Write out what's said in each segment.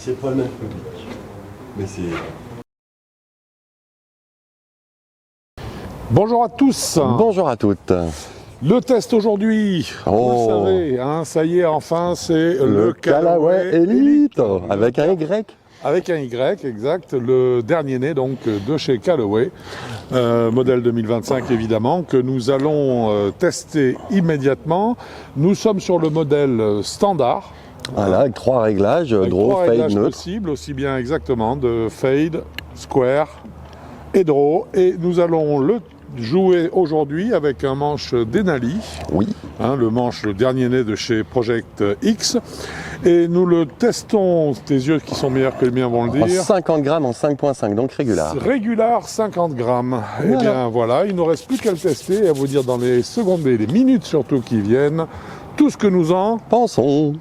C'est pas le même public. Mais c'est... Bonjour à tous. Bonjour à toutes. Le test aujourd'hui, vous le savez, hein, ça y est, enfin, c'est le Callaway Elite. Avec un Y. Avec un Y, exact. Le dernier né, donc, de chez Callaway. Modèle 2025, évidemment, que nous allons tester immédiatement. Nous sommes sur le modèle standard. Voilà, avec 3 réglages, draw, fade, neutre. Possibles, aussi bien exactement, de fade, square et draw. Et nous allons le jouer aujourd'hui avec un manche Denali. Oui. Hein, le dernier né de chez Project X. Et nous le testons, tes yeux qui sont meilleurs que les miens vont le dire. En 50 grammes en 5.5, donc régular. Régular, 50 grammes. Voilà. Eh bien voilà, il ne nous reste plus qu'à le tester et à vous dire dans les secondes et les minutes surtout qui viennent, tout ce que nous en pensons.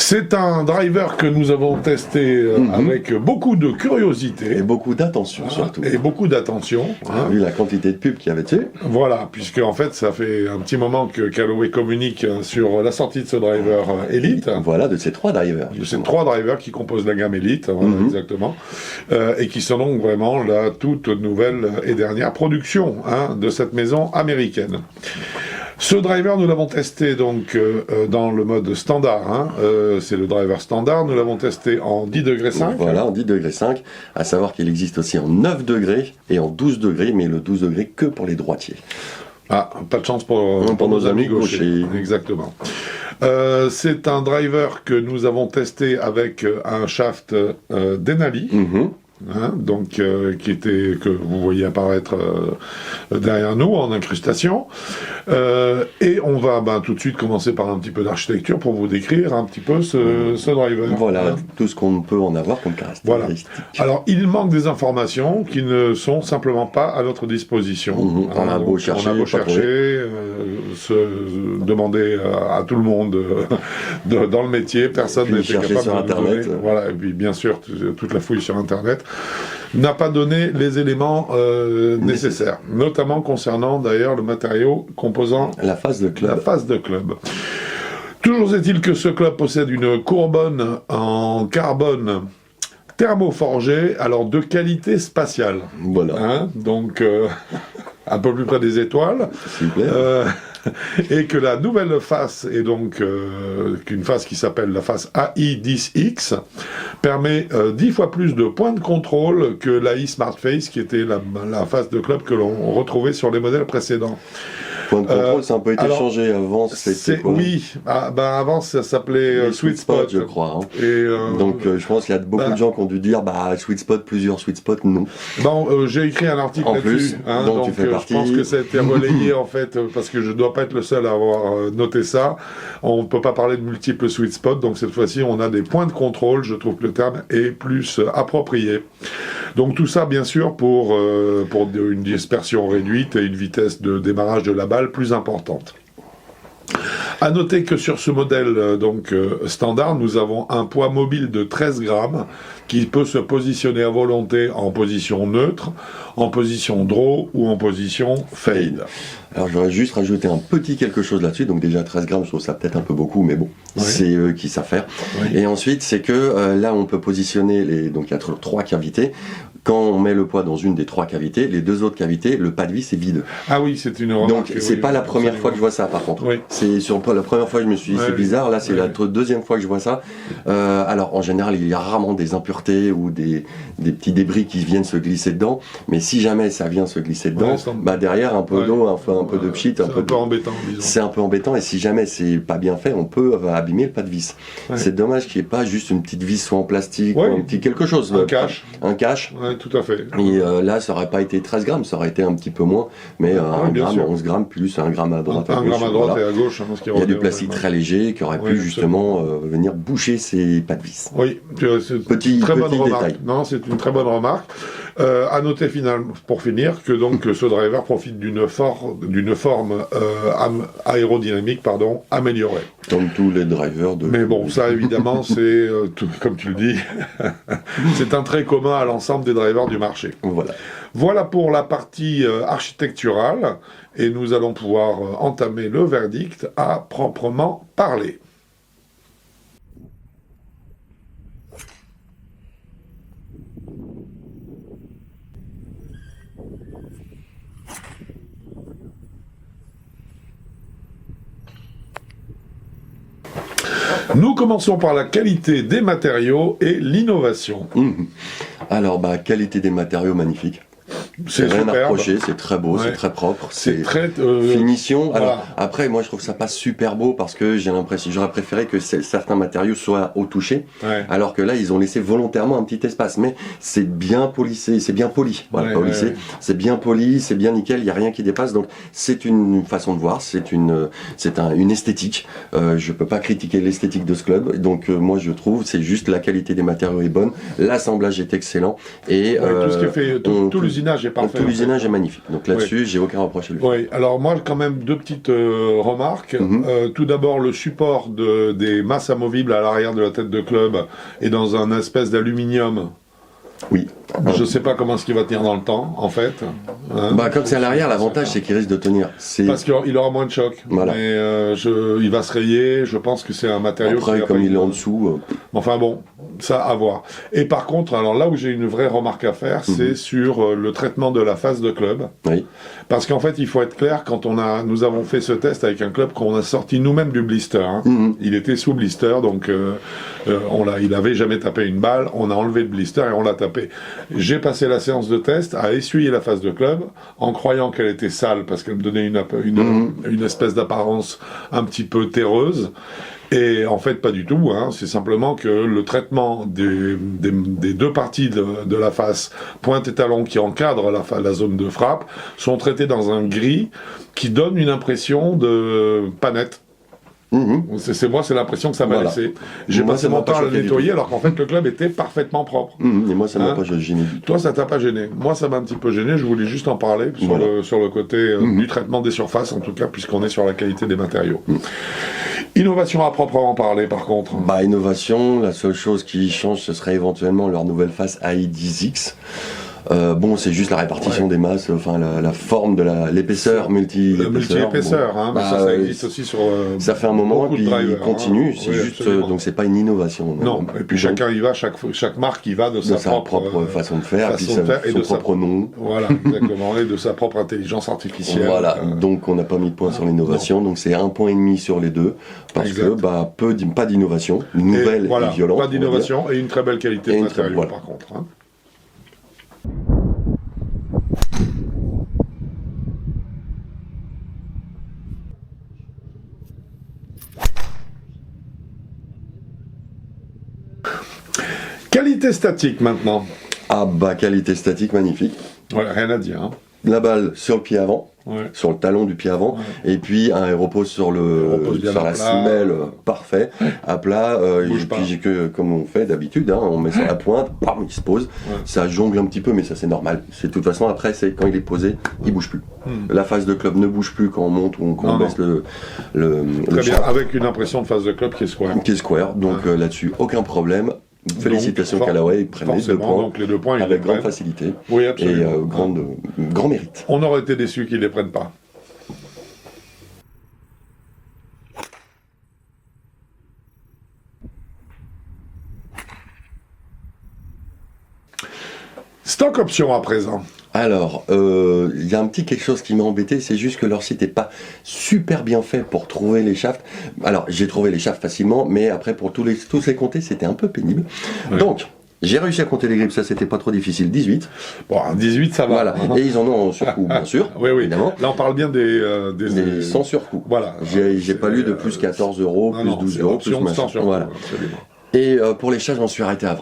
C'est un driver que nous avons testé avec beaucoup de curiosité. Et beaucoup d'attention surtout. Et beaucoup d'attention. Vu la quantité de pubs qu'il y avait dessus. Voilà, puisque en fait ça fait un petit moment que Callaway communique sur la sortie de ce driver Elite. Voilà, de ces 3 drivers. De ces 3 drivers qui composent la gamme Elite, voilà, exactement. Et qui sont donc vraiment la toute nouvelle et dernière production de cette maison américaine. Ce driver, nous l'avons testé donc dans le mode standard. C'est le driver standard. Nous l'avons testé en 10 degrés 5. Voilà, en 10 degrés 5. À savoir qu'il existe aussi en 9 degrés et en 12 degrés, mais le 12 degrés que pour les droitiers. Ah, pas de chance pour nos amis gauchers. Exactement. C'est un driver que nous avons testé avec un shaft Denali. Donc que vous voyez apparaître derrière nous en incrustation, et on va tout de suite commencer par un petit peu d'architecture pour vous décrire un petit peu ce driver. Voilà, tout ce qu'on peut en avoir comme caractéristique. Voilà. Alors il manque des informations qui ne sont simplement pas à notre disposition. On a beau chercher, demander à tout le monde dans le métier, personne n'était capable sur de Internet. Donner, voilà, et puis bien sûr toute la fouille sur Internet n'a pas donné les éléments nécessaires, notamment concernant d'ailleurs le matériau composant la face de club. Toujours est-il que ce club possède une courbonne en carbone thermoforgée, alors de qualité spatiale. Voilà. Donc un peu plus près des étoiles. Et que la nouvelle face est donc une face qui s'appelle la face AI10X, permet 10 fois plus de points de contrôle que l'AI SmartFace, qui était la face de club que l'on retrouvait sur les modèles précédents. Point de contrôle, ça a un peu été changé avant. Oui, avant ça s'appelait Sweet Spot, je crois. Et donc je pense qu'il y a beaucoup de gens qui ont dû dire Sweet Spot, plusieurs Sweet Spot, non. Bon, j'ai écrit un article là-dessus, donc tu fais partie. Je pense que ça a été relayé en fait, parce que je dois pas être le seul à avoir noté ça. On ne peut pas parler de multiples Sweet Spots, donc cette fois-ci on a des points de contrôle. Je trouve que le terme est plus approprié. Donc tout ça bien sûr pour une dispersion réduite et une vitesse de démarrage de la balle plus importante. À noter que sur ce modèle standard, nous avons un poids mobile de 13 grammes qui peut se positionner à volonté en position neutre, en position draw ou en position fade. Alors j'aurais juste rajouté un petit quelque chose là-dessus, donc déjà 13 grammes, je trouve ça peut-être un peu beaucoup, mais bon, c'est eux qui savent faire. Et ensuite, c'est que là on peut positionner, donc il y a 3 cavités. Quand on met le poids dans une des 3 cavités, les 2 autres cavités, le pas de vis est vide. Ah oui, c'est une remarque. Donc c'est pas la première fois que je vois ça par contre. C'est sur la première fois que je me suis dit c'est bizarre, là c'est la deuxième fois que je vois ça. Alors en général il y a rarement des impuretés ou des petits débris qui viennent se glisser dedans, mais si jamais ça vient se glisser dedans, derrière un peu d'eau, un peu de pchit, un peu embêtant. C'est un peu embêtant et si jamais c'est pas bien fait, on peut abîmer le pas de vis. C'est dommage qu'il n'y ait pas juste une petite vis soit en plastique ou un petit quelque chose. Un cache. Tout à fait. Et là, ça aurait pas été 13 grammes, ça aurait été un petit peu moins, mais 1 gramme, 11 grammes, plus 1 gramme à droite, à gauche. 1 gramme à droite et à gauche. Il y a du plastique très léger qui aurait pu justement venir boucher ces pas de vis. Oui, c'est une très bonne remarque. Non, c'est une très bonne remarque. À noter finalement, pour finir, que donc ce driver profite d'une forme aérodynamique améliorée. Comme tous les drivers de... Mais bon, ça évidemment, c'est, comme tu le dis, c'est un trait commun à l'ensemble des drivers du marché. Voilà pour la partie architecturale, et nous allons pouvoir entamer le verdict à proprement parler. Nous commençons par la qualité des matériaux et l'innovation. Alors, qualité des matériaux, magnifique. C'est rien à reprocher, c'est très beau, c'est très propre, c'est très finition. Alors voilà. Après, moi je trouve ça pas super beau parce que j'ai l'impression, j'aurais préféré que certains matériaux soient au toucher, alors que là ils ont laissé volontairement un petit espace, mais c'est bien polissé, c'est bien poli. Voilà, c'est bien poli, c'est bien nickel, il y a rien qui dépasse. Donc c'est une façon de voir, c'est une esthétique. Je peux pas critiquer l'esthétique de ce club. Donc moi je trouve, c'est juste la qualité des matériaux est bonne, l'assemblage est excellent et tout ce qui est fait, tout l'usinage est parfait. Tout l'usinage est magnifique. Donc là-dessus, j'ai aucun reproche à lui. Oui, alors moi, quand même, deux petites remarques. Tout d'abord, le support des masses amovibles à l'arrière de la tête de club est dans un espèce d'aluminium. Oui. Je sais pas comment est-ce qu'il va tenir dans le temps, en fait. Comme c'est à l'arrière, l'avantage c'est qu'il risque de tenir. Parce qu'il aura moins de choc. Voilà. Mais il va se rayer, je pense que c'est un matériau... Après, comme il est en dessous... Enfin bon, ça à voir. Et par contre, alors là où j'ai une vraie remarque à faire, c'est sur le traitement de la face de club. Oui. Parce qu'en fait, il faut être clair, nous avons fait ce test avec un club qu'on a sorti nous-mêmes du blister. Il était sous blister, donc il avait jamais tapé une balle, on a enlevé le blister et on l'a tapé. J'ai passé la séance de test à essuyer la face de club en croyant qu'elle était sale parce qu'elle me donnait une espèce d'apparence un petit peu terreuse. Et en fait, pas du tout. C'est simplement que le traitement des deux parties de la face, pointe et talon, qui encadrent la zone de frappe, sont traités dans un gris qui donne une impression de pas nette. C'est l'impression que ça m'a laissé. J'ai passé mon temps à le nettoyer alors qu'en fait le club était parfaitement propre. Et moi ça m'a pas gêné. Toi ça t'a pas gêné. Moi ça m'a un petit peu gêné, je voulais juste en parler sur le côté du traitement des surfaces en tout cas puisqu'on est sur la qualité des matériaux. Innovation à proprement parler par contre. Innovation, la seule chose qui change ce serait éventuellement leur nouvelle face AI10X. C'est juste la répartition des masses, la forme de l'épaisseur, multi-épaisseur. Ça existe aussi sur ça fait un moment et puis il continue, c'est juste, donc c'est pas une innovation. Non, et puis chacun y va, chaque marque y va de sa propre façon de faire, et de son propre nom. Voilà, exactement, et de sa propre intelligence artificielle. Voilà, donc on n'a pas mis de point sur l'innovation, donc c'est 1,5 point sur les deux, parce que pas d'innovation, nouvelle et violente. Pas d'innovation et une très belle qualité de matériau par contre. Qualité statique maintenant. Qualité statique magnifique. Ouais, rien à dire. La balle sur le pied avant, sur le talon du pied avant, et puis un repose sur la semelle, parfait, à plat, et puis comme on fait d'habitude, on met sur la pointe, il se pose, ça jongle un petit peu, mais ça c'est normal. De toute façon après quand il est posé, il bouge plus. La face de club ne bouge plus quand on monte ou quand on baisse le Très bien, avec une impression de face de club qui est square. Donc là-dessus aucun problème. Félicitations Callaway, ils prennent les 2 points, donc les 2 points avec grande facilité et grand mérite. On aurait été déçus qu'ils ne les prennent pas. Stock option à présent. Alors, il y a un petit quelque chose qui m'a embêté, c'est juste que leur site n'est pas super bien fait pour trouver les shafts. Alors, j'ai trouvé les shafts facilement, mais après, pour tous les compter, c'était un peu pénible. Donc, j'ai réussi à compter les grippes, ça c'était pas trop difficile, 18. Bon, 18 ça va. Voilà, et ils en ont en surcoût, bien sûr, évidemment. Là on parle bien des sans surcoût. Voilà. J'ai pas lu de plus 14 euros, plus 12 euros, plus machin. Voilà. Et pour les chats, je m'en suis arrêté à 20.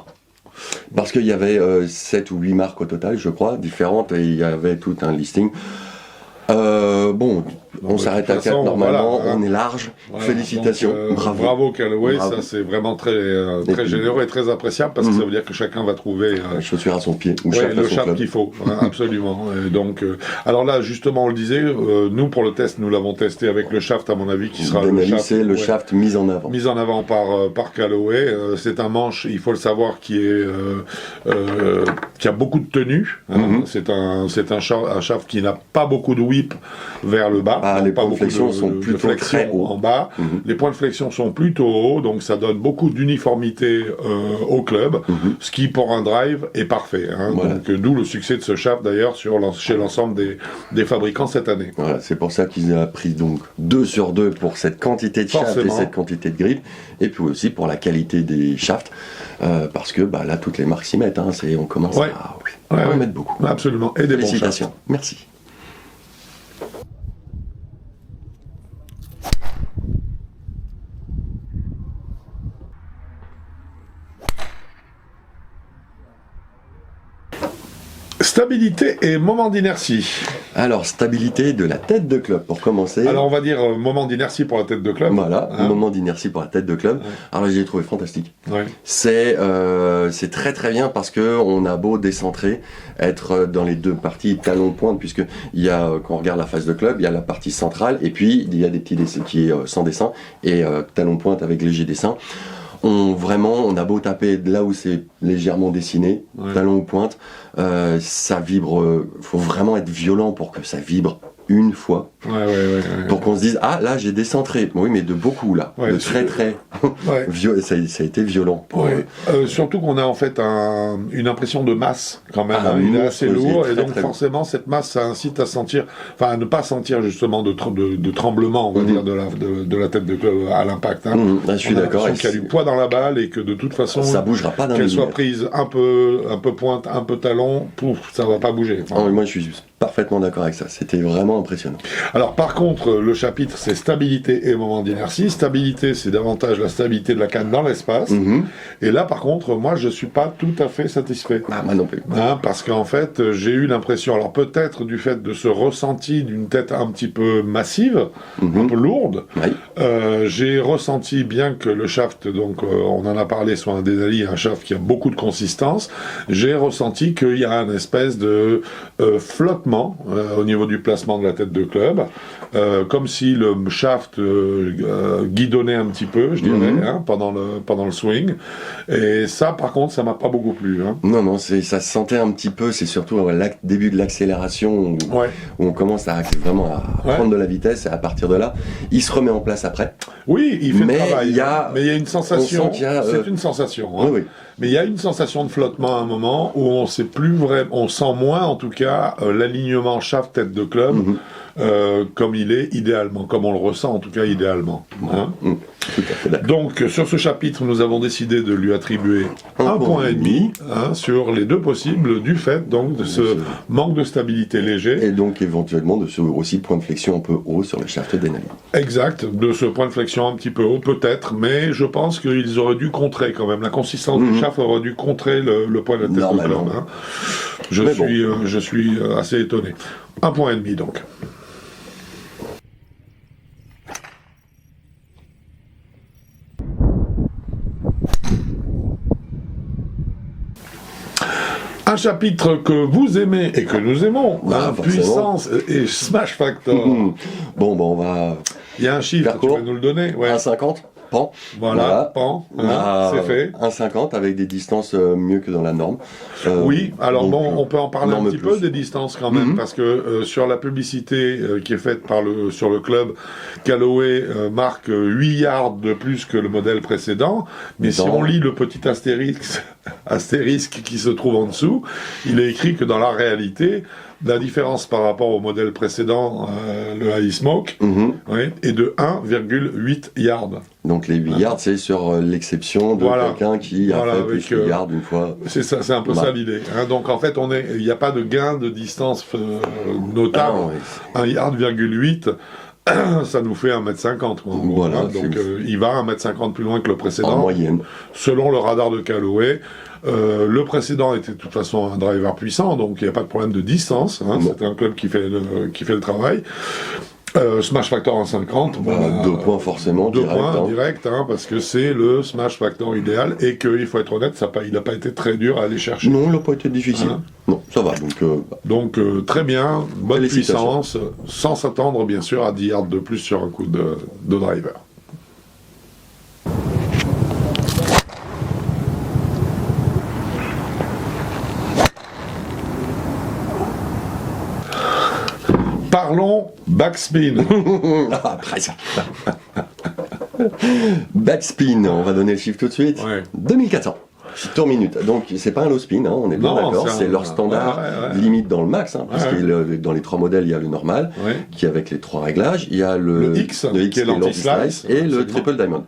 Parce qu'il y avait 7 ou 8 marques au total, je crois, différentes, et il y avait tout un listing. On s'arrête à 4 normalement, voilà, on est large. Voilà, félicitations, donc, bravo Callaway, ça c'est vraiment très généreux et très appréciable parce que ça veut dire que chacun va trouver la chaussure à son pied ou le shaft qu'il faut, absolument. Et donc, alors là justement on le disait, nous pour le test nous l'avons testé avec le shaft à mon avis qui sera le shaft mis en avant. Mis en avant par Callaway. C'est un manche, il faut le savoir, qui a beaucoup de tenue. C'est un shaft qui n'a pas beaucoup de whip vers le bas. Les points de flexion sont plutôt très hauts. En bas. Les points de flexion sont plutôt hauts, donc ça donne beaucoup d'uniformité au club, ce qui pour un drive est parfait. Voilà. Donc d'où le succès de ce shaft d'ailleurs chez l'ensemble des fabricants cette année. Voilà, c'est pour ça qu'ils ont pris donc 2 sur 2 pour cette quantité de shaft et cette quantité de grip, et puis aussi pour la qualité des shafts, parce que là toutes les marques s'y mettent. On commence à en mettre beaucoup. Absolument. Et des félicitations. Bons shafts. Merci. Stabilité et moment d'inertie. Alors, stabilité de la tête de club, pour commencer. Alors, on va dire moment d'inertie pour la tête de club. Voilà, moment d'inertie pour la tête de club. Alors, je l'ai trouvé fantastique. C'est très très bien parce que on a beau décentrer, être dans les deux parties talon-pointe, puisque il y a, quand on regarde la face de club, il y a la partie centrale, et puis il y a des petits dessins qui est sans dessin, et talon-pointe avec léger dessin. On a beau taper là où c'est légèrement dessiné, talon ou pointe, ça vibre. Faut vraiment être violent pour que ça vibre une fois, pour qu'on se dise là j'ai décentré. Oui, mais de beaucoup là, de très ça a été violent. Surtout qu'on a en fait une impression de masse quand même. Il est assez lourd et donc forcément cette masse ça incite à sentir, à ne pas sentir justement de tremblement, on va dire, de la tête de club à l'impact. Je suis d'accord. Qu'il y a du poids dans la balle et que de toute façon ça bougera pas, qu'elle soit prise un peu pointe, un peu talon, ça va pas bouger. Moi je suis parfaitement d'accord avec ça. C'était vraiment impressionnant. Alors par contre, le chapitre c'est stabilité et moment d'inertie. Stabilité, c'est davantage la stabilité de la canne dans l'espace. Et là par contre, moi je suis pas tout à fait satisfait. Moi non plus. Parce qu'en fait, j'ai eu l'impression, alors peut-être du fait de ce ressenti d'une tête un petit peu massive, un peu lourde, j'ai ressenti, bien que le shaft, donc on en a parlé, soit un Denali, un shaft qui a beaucoup de consistance, j'ai ressenti qu'il y a une espèce de flottement au niveau du placement de la tête de club, comme si le shaft guidonnait un petit peu, je dirais, pendant le swing. Et ça, par contre, ça m'a pas beaucoup plu. Non, ça se sentait un petit peu, c'est surtout au début de l'accélération où on commence vraiment à prendre de la vitesse, et à partir de là, il se remet en place après. Oui, il fait le travail. Mais il y a une sensation, c'est une sensation. Mais il y a une sensation de flottement à un moment où on sait plus vraiment, on sent moins en tout cas l'alignement shaft tête de club comme il est idéalement, comme on le ressent en tout cas idéalement. Tout à fait d'accord. Donc sur ce chapitre, nous avons décidé de lui attribuer 1,5 point sur les deux possibles du fait donc de ce manque de stabilité léger. Et donc éventuellement de ce aussi point de flexion un peu haut sur le shaft Denali. Exact, de ce point de flexion un petit peu haut peut-être, mais je pense qu'ils auraient dû contrer quand même. La consistance du shaft aurait dû contrer le point de la tête de club. Je suis assez étonné. 1,5 point donc. Un chapitre que vous aimez et que nous aimons, puissance et smash factor. On va... Il y a un chiffre, tu vas nous le donner. 1,50 pan. Voilà. Pan. C'est fait. 1,50 avec des distances mieux que dans la norme. Oui, alors on peut en parler un petit peu des distances quand même, parce que sur la publicité qui est faite sur le club, Callaway marque 8 yards de plus que le modèle précédent, mais si on lit le petit astérisque qui se trouve en dessous, il est écrit que dans la réalité, la différence par rapport au modèle précédent, le High Smoke, est de 1,8 yards. Donc les 8 yards, c'est sur l'exception de quelqu'un qui a fait plus 8 yards une fois. C'est ça, c'est un peu ça l'idée. Donc en fait, il n'y a pas de gain de distance notable. 1,8 yard, ça nous fait 1,50 m. Donc il va 1,50 m plus loin que le précédent. En moyenne. Selon le radar de Callaway. Le précédent était de toute façon un driver puissant, donc il n'y a pas de problème de distance. C'est un club qui fait le travail. Smash Factor en 50. Voilà, 2 points forcément. 2 direct, points direct, parce que c'est le Smash Factor idéal et qu'il faut être honnête, il n'a pas été très dur à aller chercher. Non, il n'a pas été difficile. Non, ça va. Donc très bien, bonne puissance, sans s'attendre bien sûr à 10 yards de plus sur un coup de driver. Parlons backspin. Après ça. Backspin, on va donner le chiffre tout de suite. 2400. Tour minute. Donc c'est pas un low spin, on est bien d'accord, c'est leur standard limite dans le max, parce que dans les 3 modèles il y a le normal, qui est avec les 3 réglages, il y a le X qui est l'anti-slice et le triple diamond.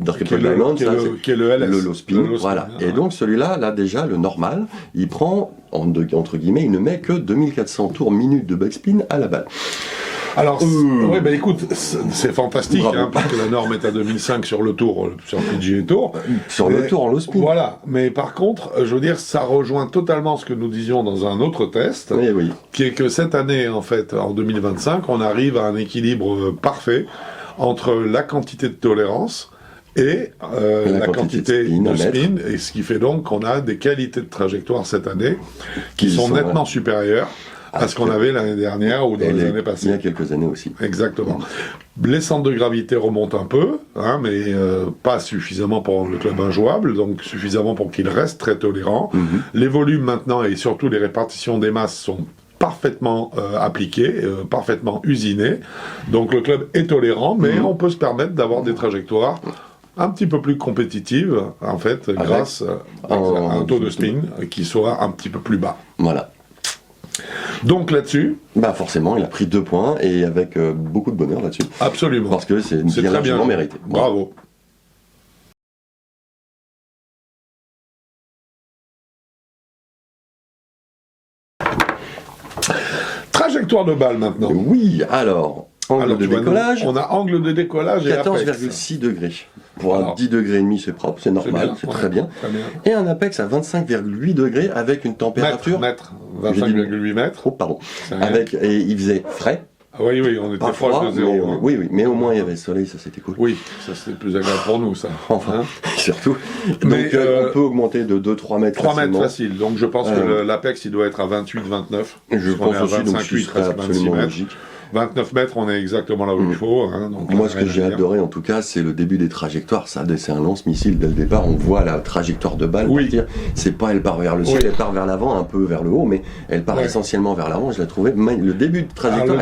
Triple diamond, qui est le low spin, voilà. Et donc celui-là, là déjà le normal, il prend entre guillemets, il ne met que 2400 tours minute de backspin à la balle. Alors, écoute, c'est fantastique, parce que la norme est à 2005 sur le tour, sur PGA Tour. Sur le tour en low spin. Voilà, mais par contre, je veux dire, ça rejoint totalement ce que nous disions dans un autre test, qui est que cette année, en fait, en 2025, on arrive à un équilibre parfait entre la quantité de tolérance et la quantité de spin, et ce qui fait donc qu'on a des qualités de trajectoire cette année qui sont nettement supérieures à ce qu'on avait l'année dernière ou dans les années passées. Il y a quelques années aussi. Exactement. Les centres de gravité remontent un peu, mais pas suffisamment pour rendre le club injouable, donc suffisamment pour qu'il reste très tolérant. Les volumes maintenant et surtout les répartitions des masses sont parfaitement appliquées, parfaitement usinées. Donc le club est tolérant, mais on peut se permettre d'avoir des trajectoires un petit peu plus compétitives, en fait, grâce à un taux de spin qui soit un petit peu plus bas. Voilà. Donc là-dessus, forcément, il a pris 2 points et avec beaucoup de bonheur là-dessus. Absolument. Parce que c'est bien largement mérité. Bravo. Trajectoire de balle maintenant. Oui, alors, angle de décollage. On a angle de décollage et 14,6 degrés. Pour un 10 degrés et demi, c'est propre, c'est normal, c'est très bien. Et un apex à 25,8 degrés avec une température... 25,8 mètres. Oh, pardon. Et il faisait frais. Oui, on était proche de zéro. Mais au moins il y avait le soleil, ça c'était cool. Oui, ça c'était plus agréable pour nous, ça. Enfin, surtout. Donc on peut augmenter de 2-3 mètres 3 mètres facile, donc je pense que l'Apex il doit être à 28-29. Je pense aussi, donc ce serait absolument logique. 29 mètres, on est exactement là où il faut. Donc moi, ce que j'ai adoré, en tout cas, c'est le début des trajectoires. Ça, c'est un lance-missile dès le départ. On voit la trajectoire de balle partir. C'est pas, elle part vers le ciel, elle part vers l'avant, un peu vers le haut, mais elle part essentiellement vers l'avant. Je l'ai trouvé. Le début de trajectoire,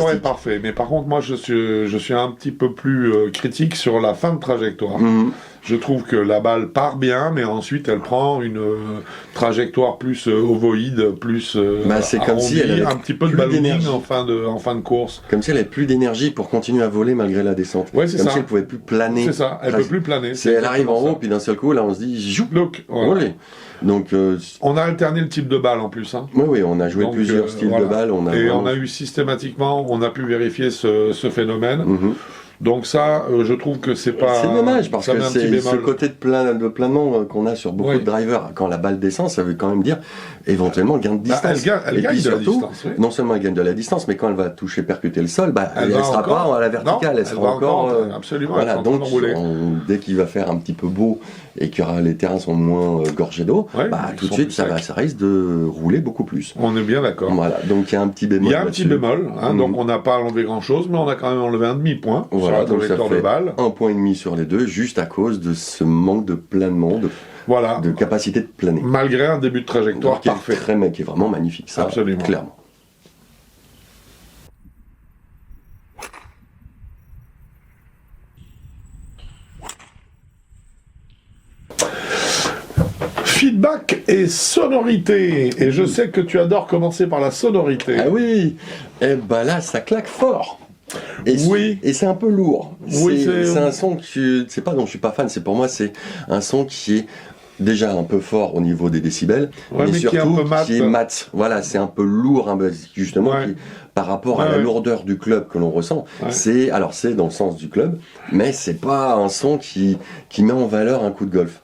est parfait. Mais par contre, moi, je suis un petit peu plus critique sur la fin de trajectoire. Je trouve que la balle part bien, mais ensuite elle prend une trajectoire plus ovoïde, plus c'est comme si elle avait un petit peu de ballooning en fin de course. Comme si elle avait plus d'énergie pour continuer à voler malgré la descente. Ouais, c'est comme ça. si elle pouvait plus planer. C'est ça, elle peut plus planer. Elle arrive en haut, puis d'un seul coup, là, on se dit, jou, voilà. Donc, on a alterné le type de balle en plus. Oui, on a joué plusieurs styles de balles. On a eu systématiquement, on a pu vérifier ce phénomène. Donc ça, je trouve que c'est pas... C'est dommage, parce que c'est ce côté de planement qu'on a sur beaucoup de drivers. Quand la balle descend, ça veut quand même dire éventuellement gain de distance. Elle gagne de la distance. Non seulement elle gagne de la distance, mais quand elle va toucher, percuter le sol, elle ne sera pas à la verticale, elle sera encore... Absolument, voilà, donc dès qu'il va faire un petit peu beau et que les terrains sont moins gorgés d'eau, tout de suite, ça risque de rouler beaucoup plus. On est bien d'accord. Voilà, donc il y a un petit bémol. Il y a un petit bémol, donc on n'a pas enlevé grand-chose, mais on a quand même enlevé un demi-point. Voilà, donc ça fait 1,5 point sur les deux, juste à cause de ce manque de planement, de capacité de planer. Malgré un début de trajectoire parfait. Qui est vraiment magnifique, ça, absolument. Clairement. Feedback et sonorité. Et je sais que tu adores commencer par la sonorité. Ah oui, et là, ça claque fort. Et c'est un peu lourd. C'est un son c'est pas dont je suis pas fan. Pour moi, c'est un son qui est déjà un peu fort au niveau des décibels, mais surtout qui est mat. Voilà, c'est un peu lourd, justement, par rapport à la lourdeur du club que l'on ressent. C'est dans le sens du club, mais c'est pas un son qui met en valeur un coup de golf.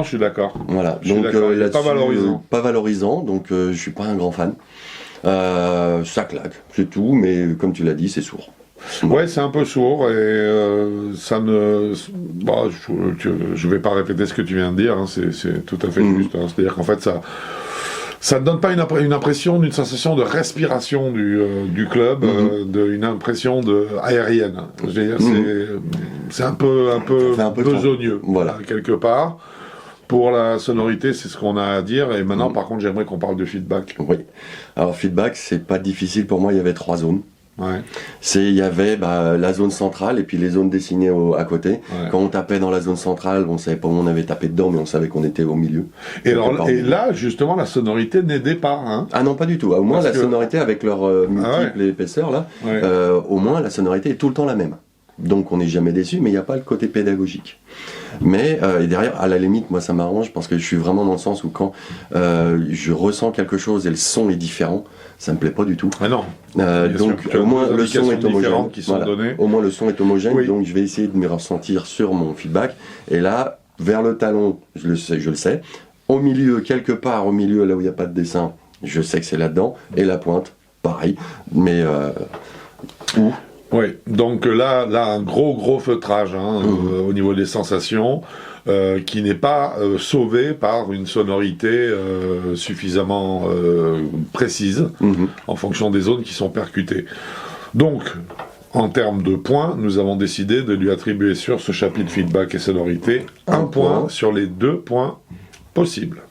Je suis d'accord. Voilà, je donc là-dessus, pas valorisant. Pas valorisant, donc je suis pas un grand fan. Ça claque, c'est tout, mais comme tu l'as dit, c'est sourd. Ouais, c'est un peu sourd et ça ne. Bah, je vais pas répéter ce que tu viens de dire, hein, c'est tout à fait juste. Hein, c'est-à-dire qu'en fait, ça ne donne pas une impression, une sensation de respiration du club, une impression aérienne. Je veux dire, c'est un peu besogneux, voilà, quelque part. Pour la sonorité, c'est ce qu'on a à dire. Et maintenant, par contre, j'aimerais qu'on parle de feedback. Oui. Alors, feedback, c'est pas difficile pour moi. Il y avait 3 zones. Ouais. Il y avait la zone centrale et puis les zones dessinées à côté. Ouais. Quand on tapait dans la zone centrale, on savait pas où on avait tapé dedans, mais on savait qu'on était au milieu. Et là, justement, la sonorité n'aidait pas. Hein. Ah non, pas du tout. Au moins, sonorité avec leurs multiples épaisseurs, là, au moins, la sonorité est tout le temps la même. Donc on n'est jamais déçu, mais il n'y a pas le côté pédagogique. Mais et derrière, à la limite, moi ça m'arrange parce que je suis vraiment dans le sens où quand je ressens quelque chose et le son est différent, ça me plaît pas du tout. Ah non. Donc au moins le son est homogène. Qui sont données. Au moins le son est homogène, donc je vais essayer de me ressentir sur mon feedback. Et là, vers le talon, je le sais. Au milieu, quelque part au milieu, là où il n'y a pas de dessin, je sais que c'est là-dedans. Et la pointe, pareil. Mais où oui, donc là, un gros feutrage au niveau des sensations, qui n'est pas sauvé par une sonorité suffisamment précise en fonction des zones qui sont percutées. Donc, en termes de points, nous avons décidé de lui attribuer sur ce chapitre feedback et sonorité un point sur les 2 points possibles.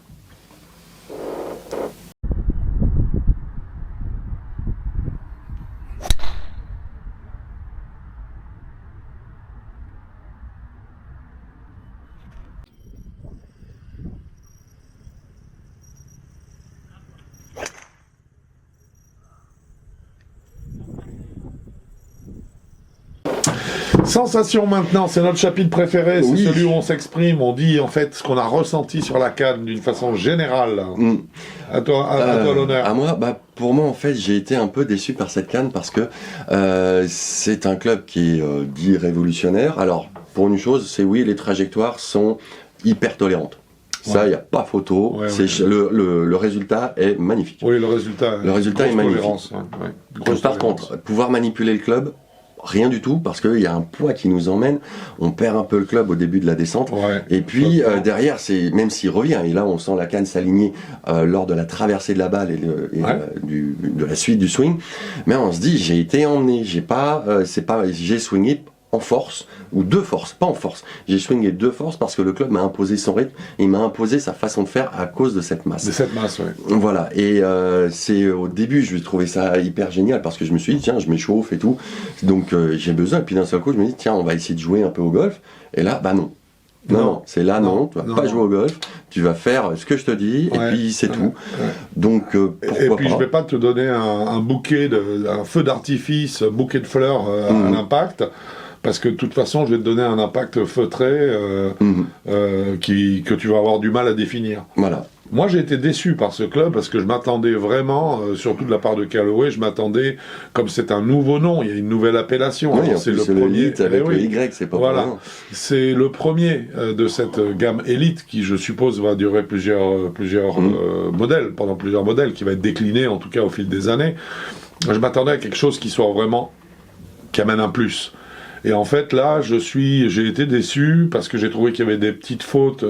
Sensation maintenant, c'est notre chapitre préféré, c'est celui où on s'exprime, on dit en fait ce qu'on a ressenti sur la canne d'une façon générale. À toi l'honneur. À moi, pour moi en fait j'ai été un peu déçu par cette canne parce que c'est un club qui est dit révolutionnaire. Alors pour une chose, c'est les trajectoires sont hyper tolérantes. Ça, il n'y a pas photo. Le résultat est magnifique. Oui, le résultat est magnifique. Par contre, pouvoir manipuler le club, rien du tout, parce qu'il y a un poids qui nous emmène, on perd un peu le club au début de la descente, et puis derrière, même s'il revient, et là on sent la canne s'aligner lors de la traversée de la balle de la suite du swing, mais on se dit, j'ai été emmené, j'ai swingé en force, ou de force, pas en force. J'ai swingé de force parce que le club m'a imposé son rythme, et il m'a imposé sa façon de faire à cause de cette masse. De cette masse, oui. Voilà, et c'est au début, je trouvais ça hyper génial parce que je me suis dit, tiens, je m'échauffe et tout, donc j'ai besoin, et puis d'un seul coup, je me dis, tiens, on va essayer de jouer un peu au golf, et là, non. Non, c'est là, non, tu vas pas jouer au golf, tu vas faire ce que je te dis, et puis c'est tout. Donc, pourquoi et puis pas. Je vais pas te donner un bouquet, un feu d'artifice, un bouquet de fleurs à l'impact, parce que de toute façon, je vais te donner un impact feutré que tu vas avoir du mal à définir. Voilà. Moi, j'ai été déçu par ce club parce que je m'attendais vraiment, surtout de la part de Callaway, je m'attendais, comme c'est un nouveau nom, il y a une nouvelle appellation. Oui, c'est le premier avec le Y, c'est pas voilà. C'est le premier de cette gamme Elite qui, je suppose, va durer plusieurs modèles, pendant plusieurs modèles, qui va être décliné en tout cas au fil des années. Je m'attendais à quelque chose qui soit vraiment, qui amène un plus. Et en fait, là, j'ai été déçu parce que j'ai trouvé qu'il y avait des petites fautes.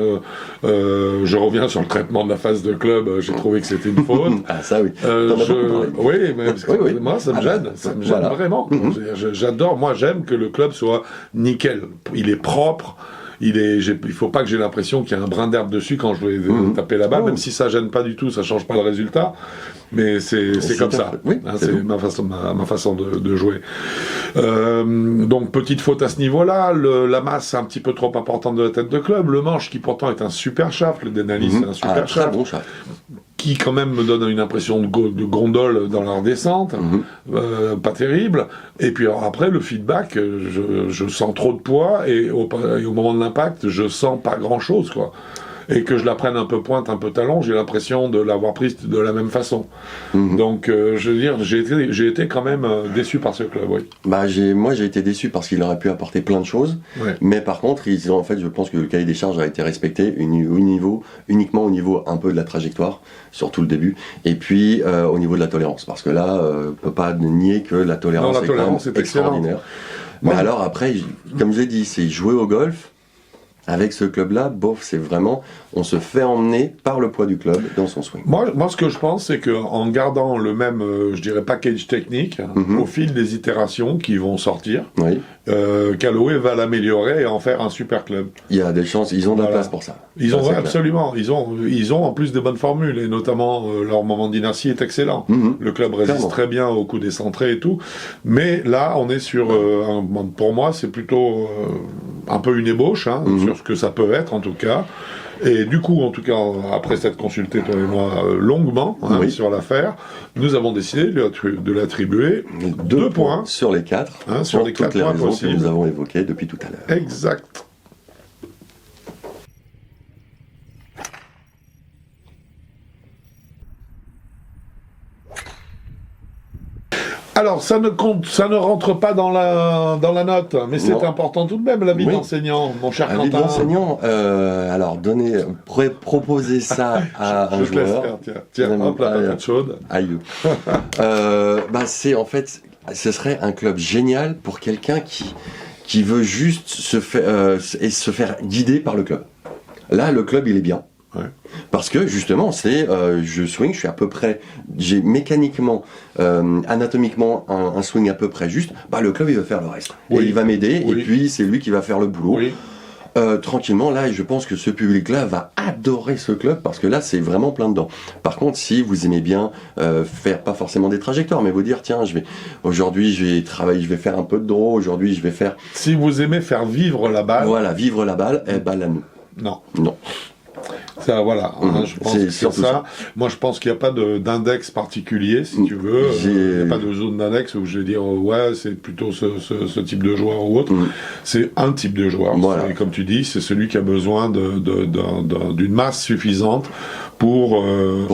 Je reviens sur le traitement de la phase de club. J'ai trouvé que c'était une faute. Ah, ça, oui. Oui, mais parce que moi, ça me gêne. Ça me gêne vraiment. J'adore. Moi, j'aime que le club soit nickel. Il est propre. Il faut pas que j'ai l'impression qu'il y a un brin d'herbe dessus quand je vais taper la balle, même si ça gêne pas du tout, ça change pas le résultat. Mais c'est comme ça. C'est ma façon de jouer. Donc petite faute à ce niveau-là. La masse un petit peu trop importante de la tête de club. Le manche qui pourtant est un super shaft. Le Denali c'est un super shaft. Bon shaft. Qui quand même me donne une impression de gondole dans leur descente, pas terrible. Et puis alors, après, le feedback, je sens trop de poids, et au moment de l'impact, je sens pas grand-chose, quoi. et que je la prenne un peu pointe, un peu talon, j'ai l'impression de l'avoir prise de la même façon. Donc, je veux dire, j'ai été quand même déçu par ce club, oui. Bah, moi, j'ai été déçu parce qu'il aurait pu apporter plein de choses, mais par contre, en fait, je pense que le cahier des charges a été respecté uniquement au niveau un peu de la trajectoire, surtout le début, et puis au niveau de la tolérance, parce que là, on peut pas nier que la tolérance, est quand même extraordinaire. Mais alors après, comme je l'ai dit, c'est jouer au golf. Avec ce club-là, bof, c'est vraiment, on se fait emmener par le poids du club dans son swing. Moi, ce que je pense, c'est qu'en gardant le même, je dirais, package technique, au fil des itérations qui vont sortir, Callaway va l'améliorer et en faire un super club. Il y a des chances, ils ont de la place pour ça. Ils ont absolument, ils ont en plus des bonnes formules, et notamment leur moment d'inertie est excellent. Le club résiste très bien au coup des centrés et tout, mais là, on est sur, pour moi, c'est plutôt un peu une ébauche, sur ce que ça peut être en tout cas. Et du coup, en tout cas, après s'être consulté, toi et moi, longuement sur l'affaire, nous avons décidé de l'attribuer 2 points sur les 4, sur les 4 toutes les points raisons possibles. que nous avons évoquées depuis tout à l'heure. Exact. Alors, ça ne rentre pas dans la note, mais c'est important tout de même, l'avis d'enseignant, mon cher Quentin. L'avis d'enseignant, alors, proposer ça à un joueur. Tiens, hop, la patate chaude. Aïe. C'est, en fait, ce serait un club génial pour quelqu'un qui veut juste se faire guider par le club. Là, le club, il est bien. Parce que justement, je swing, je suis à peu près, j'ai mécaniquement, anatomiquement un swing à peu près juste. Le club il va faire le reste et il va m'aider et puis c'est lui qui va faire le boulot. Tranquillement là, et je pense que ce public-là va adorer ce club parce que là c'est vraiment plein dedans. Par contre, si vous aimez bien faire pas forcément des trajectoires, mais vous dire tiens, aujourd'hui je vais travailler, je vais faire un peu de draw, aujourd'hui je vais faire. Si vous aimez faire vivre la balle. Voilà, vivre la balle, là nous. Non. Ça, voilà, je pense que c'est ça. Moi, je pense qu'il n'y a pas d'index particulier, si tu veux. Il n'y a pas de zone d'index où je vais dire, c'est plutôt ce type de joueur ou autre. C'est un type de joueur. Et comme tu dis, c'est celui qui a besoin d'une masse suffisante pour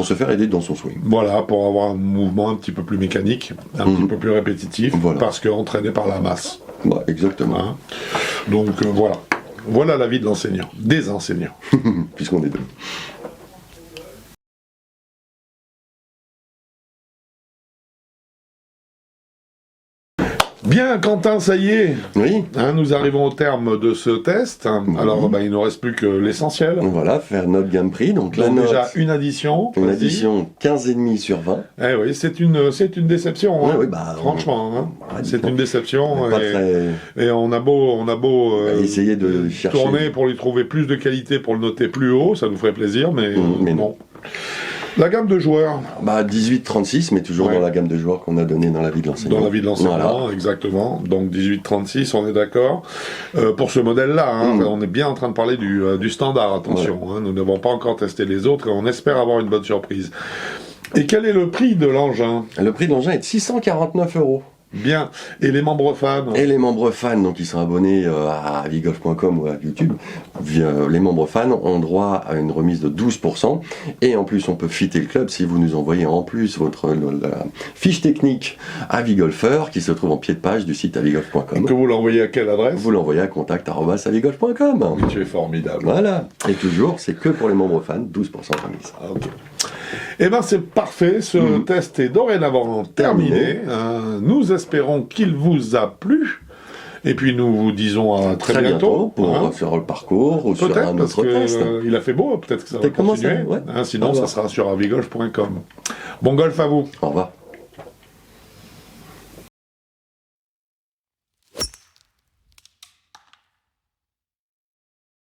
se faire aider dans son swing. Voilà, pour avoir un mouvement un petit peu plus mécanique, un petit peu plus répétitif, parce qu'entraîné par la masse. Exactement. Donc, voilà. Voilà l'avis de l'enseignant, des enseignants. Puisqu'on est deux. Bien, Quentin, ça y est. Oui. Nous arrivons au terme de ce test. Alors, il ne nous reste plus que l'essentiel. Voilà, faire notre gamme prix. Donc là, déjà, une addition. Une addition 15,5 sur 20. Eh oui, c'est une déception. Franchement, c'est une déception. Et on a beau essayer de chercher. Tourner pour lui trouver plus de qualité, pour le noter plus haut, ça nous ferait plaisir, mais non. La gamme de joueurs 18-36, mais toujours dans la gamme de joueurs qu'on a donnée dans l'avis de l'enseignant. Dans l'avis de l'enseignant, exactement. Donc 18-36, on est d'accord. Pour ce modèle-là, on est bien en train de parler du standard, attention. Nous n'avons pas encore testé les autres et on espère avoir une bonne surprise. Et quel est le prix de l'engin ? Le prix de l'engin est de 649 €. Bien. Et les membres fans ? Et les membres fans, donc ils sont abonnés à avigolf.com ou à YouTube, les membres fans ont droit à une remise de 12%. Et en plus, on peut fitter le club si vous nous envoyez en plus la fiche technique Avigolfeur qui se trouve en pied de page du site avigolf.com. Que vous l'envoyez à quelle adresse ? Vous l'envoyez à contact@avigolf.com. Tu es formidable. Voilà. Et toujours, c'est que pour les membres fans, 12% de remise. Ok. Eh bien, c'est parfait. Ce test est dorénavant terminé. Nous espérons qu'il vous a plu. Et puis, nous vous disons à très bientôt pour faire le parcours ou sur un autre test. Il a fait beau, peut-être que ça va continuer. Sinon, ça sera sur avigolf.com. Bon golf à vous. Au revoir.